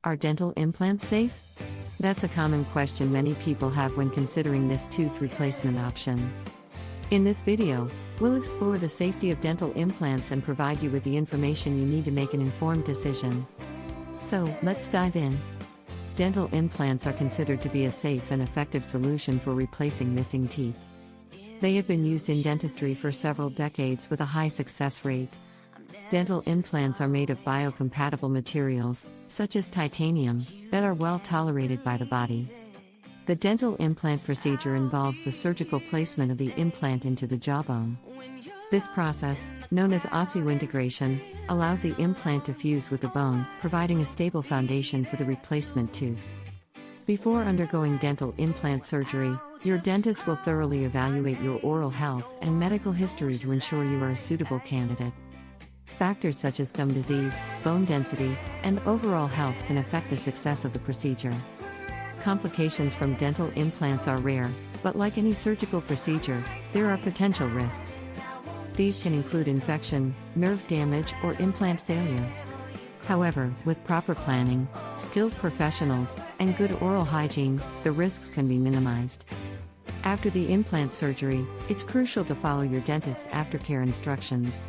Are dental implants safe? That's a common question many people have when considering this tooth replacement option. In this video, we'll explore the safety of dental implants and provide you with the information you need to make an informed decision. So, let's dive in. Dental implants are considered to be a safe and effective solution for replacing missing teeth. They have been used in dentistry for several decades with a high success rate. Dental implants are made of biocompatible materials, such as titanium, that are well tolerated by the body. The dental implant procedure involves the surgical placement of the implant into the jawbone. This process, known as osseointegration, allows the implant to fuse with the bone, providing a stable foundation for the replacement tooth. Before undergoing dental implant surgery, your dentist will thoroughly evaluate your oral health and medical history to ensure you are a suitable candidate. Factors such as gum disease, bone density, and overall health can affect the success of the procedure. Complications from dental implants are rare, but like any surgical procedure, there are potential risks. These can include infection, nerve damage, or implant failure. However, with proper planning, skilled professionals, and good oral hygiene, the risks can be minimized. After the implant surgery, it's crucial to follow your dentist's aftercare instructions.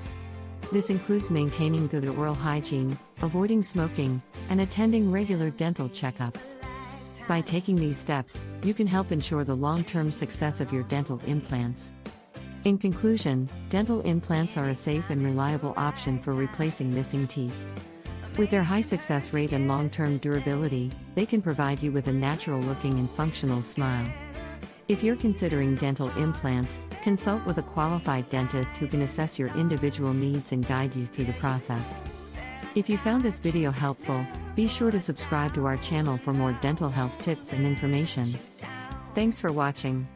This includes maintaining good oral hygiene, avoiding smoking, and attending regular dental checkups. By taking these steps, you can help ensure the long-term success of your dental implants. In conclusion, dental implants are a safe and reliable option for replacing missing teeth. With their high success rate and long-term durability, they can provide you with a natural-looking and functional smile. If you're considering dental implants, consult with a qualified dentist who can assess your individual needs and guide you through the process. If you found this video helpful, be sure to subscribe to our channel for more dental health tips and information. Thanks for watching.